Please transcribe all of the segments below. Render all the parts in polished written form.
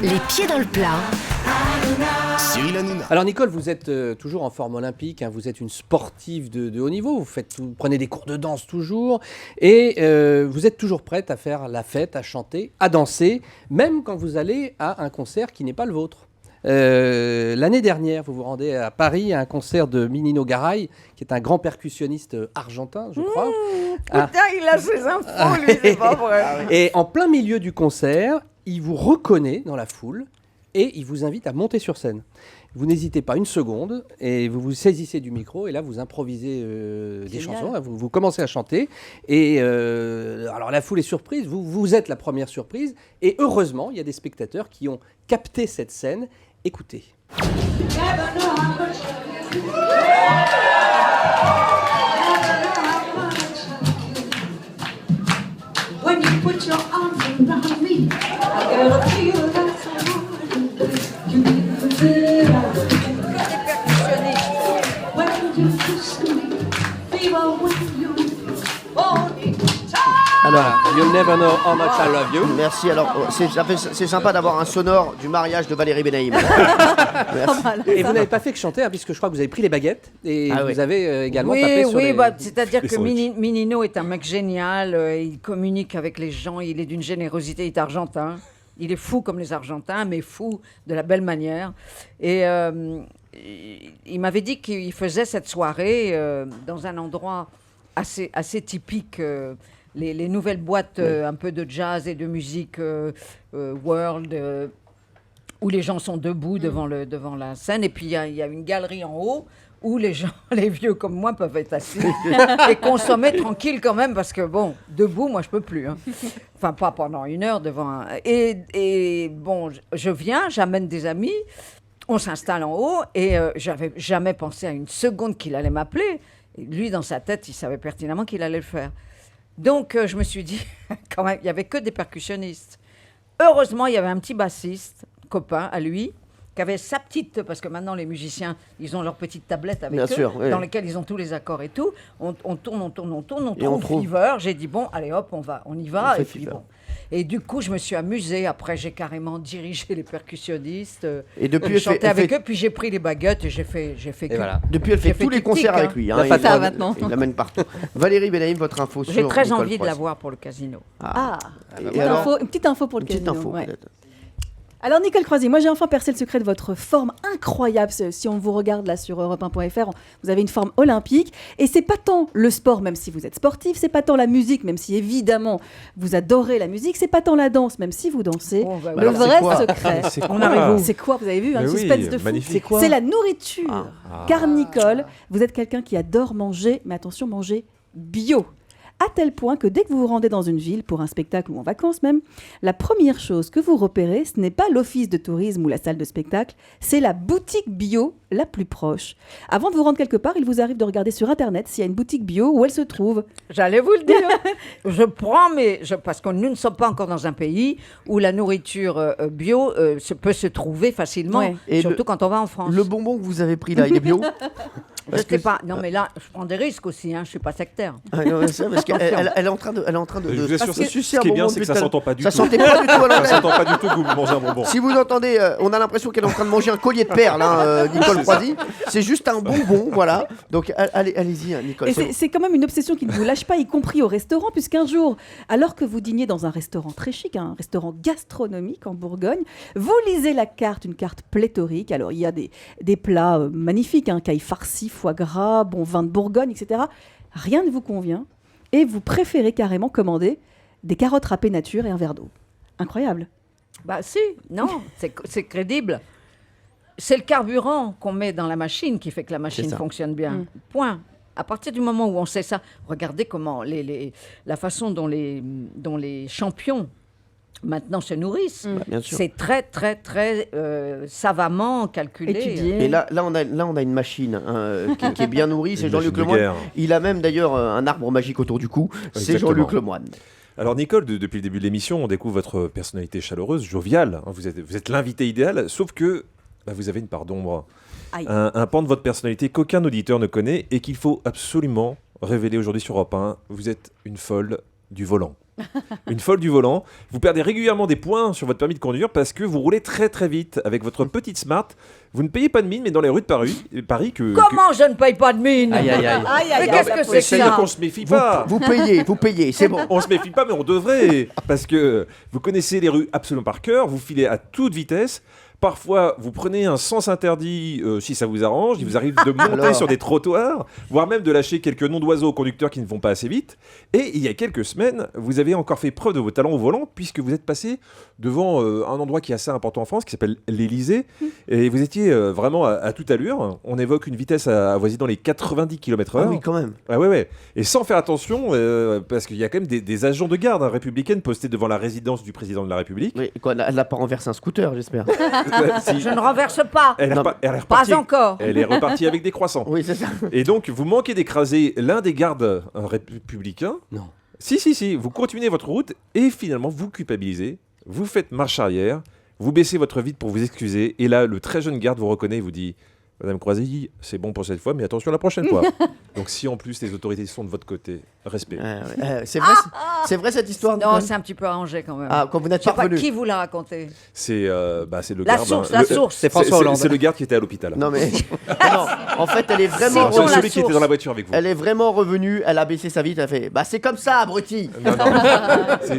Les pieds dans le plat. Cyril Hanouna. Alors Nicole, vous êtes toujours en forme olympique, hein, vous êtes une sportive de haut niveau, vous prenez des cours de danse toujours, et vous êtes toujours prête à faire la fête, à chanter, à danser, même quand vous allez à un concert qui n'est pas le vôtre. L'année dernière, vous vous rendez à Paris à un concert de Minino Garay, qui est un grand percussionniste argentin, je crois. Putain, il a ses infos, lui, c'est pas vrai. Et en plein milieu du concert, il vous reconnaît dans la foule et il vous invite à monter sur scène. Vous n'hésitez pas une seconde et vous vous saisissez du micro et là vous improvisez des chansons, là, vous commencez à chanter et alors la foule est surprise, vous êtes la première surprise et heureusement il y a des spectateurs qui ont capté cette scène. Écoutez. When you put your arms around me, I gotta feel that someone you feel when you kiss me, fever when you hold me tight. Alors, You'll never know how much I love you. Merci. Alors, c'est sympa d'avoir un sonore du mariage de Valérie Benaïm. Et vous n'avez pas fait que chanter, hein, puisque je crois que vous avez pris les baguettes et vous avez également Oui, tapé sur oui, les... bah, c'est-à-dire que sandwichs. Minino est un mec génial, il communique avec les gens, il est d'une générosité, il est argentin. Il est fou comme les Argentins, mais fou de la belle manière. Et il m'avait dit qu'il faisait cette soirée dans un endroit assez typique, les nouvelles boîtes un peu de jazz et de musique world, où les gens sont debout devant la scène. Et puis il y a une galerie en haut où les gens, les vieux comme moi, peuvent être assis et consommer tranquille quand même, parce que bon, debout, moi, je peux plus. Hein. Enfin, pas pendant une heure devant un... Et bon, je viens, j'amène des amis, on s'installe en haut, et j'avais jamais pensé à une seconde qu'il allait m'appeler. Et lui, dans sa tête, il savait pertinemment qu'il allait le faire. Donc, je me suis dit, quand même, il n'y avait que des percussionnistes. Heureusement, il y avait un petit bassiste, copain à lui, qui avait sa petite, parce que maintenant les musiciens, ils ont leur petite tablette avec Bien eux, sûr, oui. dans lesquelles ils ont tous les accords et tout. On tourne, on Et on trouve Fever. J'ai dit, bon, allez hop, on y va. On fait Et puis Fever. bon. Et du coup, je me suis amusée. Après, j'ai carrément dirigé les percussionnistes. Et depuis, je chantais elle avec fait- eux, puis j'ai pris les baguettes et j'ai fait que. voilà. Depuis, elle fait J'ai fait tous les tic-tic, concerts hein. avec lui. La Il fata l'amène- Il l'amène partout. Valérie Benaïm, votre info sur J'ai très Nicole envie de Croisi. la voir pour le casino. Ah, Et alors, une petite info pour le une petite casino. info ouais. peut-être. Alors Nicole Croisi, moi j'ai enfin percé le secret de votre forme incroyable. Si on vous regarde là sur europe1.fr, vous avez une forme olympique. Et c'est pas tant le sport, même si vous êtes sportif, c'est pas tant la musique, même si évidemment vous adorez la musique, c'est pas tant la danse, même si vous dansez. Oh, bah, Le alors, c'est vrai quoi secret, C'est On quoi arrive où c'est quoi? Vous avez vu, un Mais oui, suspense de fou. magnifique. C'est quoi? C'est la nourriture. Ah. Car Nicole, vous êtes quelqu'un qui adore manger, mais attention, manger bio. À tel point que dès que vous vous rendez dans une ville, pour un spectacle ou en vacances même, la première chose que vous repérez, ce n'est pas l'office de tourisme ou la salle de spectacle, c'est la boutique bio la plus proche. Avant de vous rendre quelque part, il vous arrive de regarder sur Internet s'il y a une boutique bio, où elle se trouve. J'allais vous le dire. Je prends, parce que nous ne sommes pas encore dans un pays où la nourriture bio peut se trouver facilement, Ouais. Et surtout quand on va en France. Le bonbon que vous avez pris là, il est bio? Je sais pas. Non, mais là, je prends des risques aussi. Hein. Je suis pas sectaire. Ah, non, mais c'est vrai, parce qu'elle est en train de, Je vous assure, de ce sucer un qui est bien, bonbon c'est que depuis ça tout à s'entend pas du Ça tout. sentait pas du tout à Ça l'antenne. s'entend pas du tout que vous mangez un bonbon. Si vous entendez, on a l'impression qu'elle est en train de manger un collier de perles, hein, Nicole Croisi. C'est juste un bonbon, voilà. Donc allez-y, Nicole. Et c'est c'est quand même une obsession qui ne vous lâche pas, y compris au restaurant, puisqu'un jour, alors que vous dîniez dans un restaurant très chic, un restaurant gastronomique en Bourgogne, vous lisez la carte, une carte pléthorique. Alors, il y a des plats magnifiques, caille farci, foie gras, bon vin de Bourgogne, etc. Rien ne vous convient et vous préférez carrément commander des carottes râpées nature et un verre d'eau. Incroyable. Bah si, non, c'est crédible. C'est le carburant qu'on met dans la machine qui fait que la machine ça. fonctionne bien. Mm. Point. À partir du moment où on sait ça, regardez comment la façon dont les champions maintenant se nourrissent. bien sûr. C'est très, très, très savamment calculé. Étudié. Et là, on a une machine qui est bien nourrie. C'est Une Jean-Luc machine de Lemoyne. guerre. Il a même d'ailleurs un arbre magique autour du cou. C'est Exactement. Jean-Luc Lemoyne. Alors Nicole, depuis le début de l'émission, on découvre votre personnalité chaleureuse, joviale. Hein, vous êtes l'invité idéal, sauf que vous avez une part d'ombre. Aïe. Un pan de votre personnalité qu'aucun auditeur ne connaît et qu'il faut absolument révéler aujourd'hui sur Europe 1. Vous êtes une folle du volant. Une folle du volant. Vous perdez régulièrement des points sur votre permis de conduire parce que vous roulez très très vite avec votre petite Smart. Vous ne payez pas de mine, mais dans les rues de Paris Comment je ne paye pas de mine? Aïe, aïe, aïe. Mais qu'est-ce que c'est que C'est-à-dire ça? qu'on se méfie pas. Vous payez, c'est bon. On se méfie pas, mais on devrait. Parce que vous connaissez les rues absolument par cœur, vous filez à toute vitesse. Parfois, vous prenez un sens interdit si ça vous arrange. Il vous arrive de monter Alors. sur des trottoirs, voire même de lâcher quelques noms d'oiseaux aux conducteurs qui ne vont pas assez vite. Et il y a quelques semaines, vous avez encore fait preuve de vos talents au volant, puisque vous êtes passé devant un endroit qui est assez important en France, qui s'appelle l'Élysée. Et vous étiez vraiment à toute allure. On évoque une vitesse avoisinant les 90 km/h. Ah oui, quand même. Ah ouais. Et sans faire attention, parce qu'il y a quand même des agents de garde républicaines postés devant la résidence du président de la République. Oui, quoi, elle n'a pas renversé un scooter, j'espère. Si. Je ne renverse pas. Elle est Non, repartie. Pas encore. Elle est repartie avec des croissants. Oui, c'est ça. Et donc, vous manquez d'écraser l'un des gardes républicains. Non. Si. Vous continuez votre route et finalement, vous culpabilisez. Vous faites marche arrière. Vous baissez votre vitre pour vous excuser. Et là, le très jeune garde vous reconnaît et vous dit: Madame Croisy, c'est bon pour cette fois, mais attention la prochaine fois. Donc, si en plus les autorités sont de votre côté, respect. C'est vrai cette histoire. Non, c'est un petit peu arrangé quand même. Ah, quand vous n'êtes Je sais pas pas revenu. qui vous l'a raconté. C'est le La garde. source, hein. la source. C'est François Hollande. C'est le garde qui était à l'hôpital. Non mais non, en fait, elle est vraiment C'est bon, C'est la celui qui était source. dans la voiture avec vous. elle est vraiment revenue, elle a baissé sa vitre, elle a fait bah c'est comme ça abruti. Non.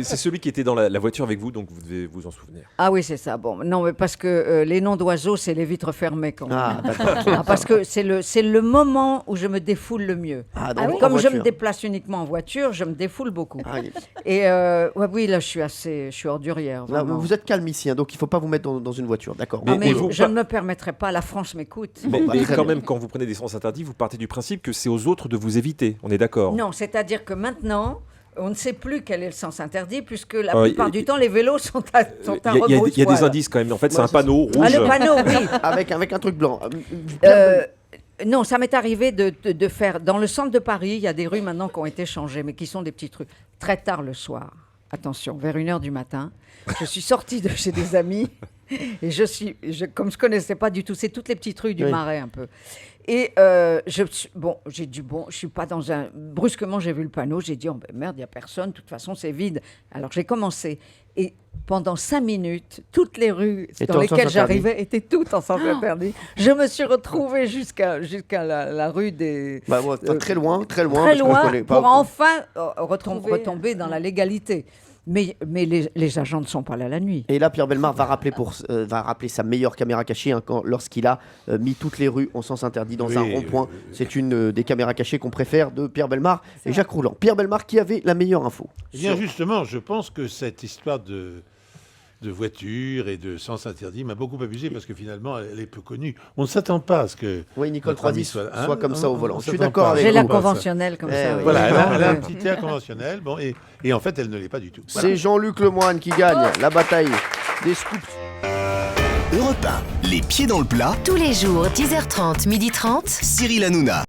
C'est celui qui était dans la voiture avec vous, donc vous devez vous en souvenir. Ah oui, c'est ça. Bon, non, mais parce que les noms d'oiseaux, c'est les vitres fermées quand même. Ah d'accord. Ah, parce que c'est le moment où je me défoule le mieux. Ah, donc, en Comme je me voiture. déplace uniquement en voiture, je me défoule beaucoup. Ah, oui. Et ouais, oui, là, je suis ordurière. Là, vraiment. vous êtes calme ici, hein, donc il faut pas vous mettre dans une voiture, d'accord. Ah, mais Mais vous- je ne me permettrai pas. La France m'écoute. Mais, bah, mais très quand bien. même, quand vous prenez des sens interdits, vous partez du principe que c'est aux autres de vous éviter. On est d'accord? Non, c'est-à-dire que maintenant, on ne sait plus quel est le sens interdit, puisque la Ah, plupart y- du temps, les vélos sont à Il y a des rebrousse-poil. indices quand même. En fait, c'est Ouais, un c'est panneau rouge. Ah, le panneau, oui. Avec un truc blanc. Non, ça m'est arrivé de faire... Dans le centre de Paris, il y a des rues maintenant qui ont été changées, mais qui sont des petites rues. Très tard le soir, attention, vers 1h du matin, je suis sortie de chez des amis, et comme je ne connaissais pas du tout, c'est toutes les petites rues du Oui. Marais un peu. Et j'ai dit, je suis pas dans un... Brusquement, j'ai vu le panneau, j'ai dit, oh, ben merde, il n'y a personne, de toute façon, c'est vide. Alors, j'ai commencé. Et pendant 5 minutes, toutes les rues Étaient dans en sens lesquelles interdit. j'arrivais étaient toutes en sens interdit. Je me suis retrouvée jusqu'à la rue des... Bah, ouais, très loin. très parce que je loin, connais pas. pour enfin retomber dans la légalité. Mais les agents ne sont pas là la nuit. Et là, Pierre Bellemare va rappeler sa meilleure caméra cachée hein, lorsqu'il a mis toutes les rues en sens interdit dans Oui, un rond-point. C'est une des caméras cachées qu'on préfère de Pierre Bellemare et Jacques Rouland. Pierre Bellemare qui avait la meilleure info. Eh bien, justement, je pense que cette histoire de voiture et de sens interdit m'a beaucoup amusé parce que finalement, elle est peu connue. On ne s'attend pas à ce que. Oui, Nicole notre ami Croisy hein, soit comme ça au on volant. Je suis s'attend d'accord pas. avec J'ai vous. la Bah, conventionnelle comme Eh ça. oui. Voilà, D'accord. elle a un petit air conventionnel. Bon, et en fait, elle ne l'est pas du tout. Voilà. C'est Jean-Luc Lemoyne qui gagne la bataille des scoops. Europe 1, les pieds dans le plat, Tous les jours, 10h30, 12h30. Cyril Hanouna.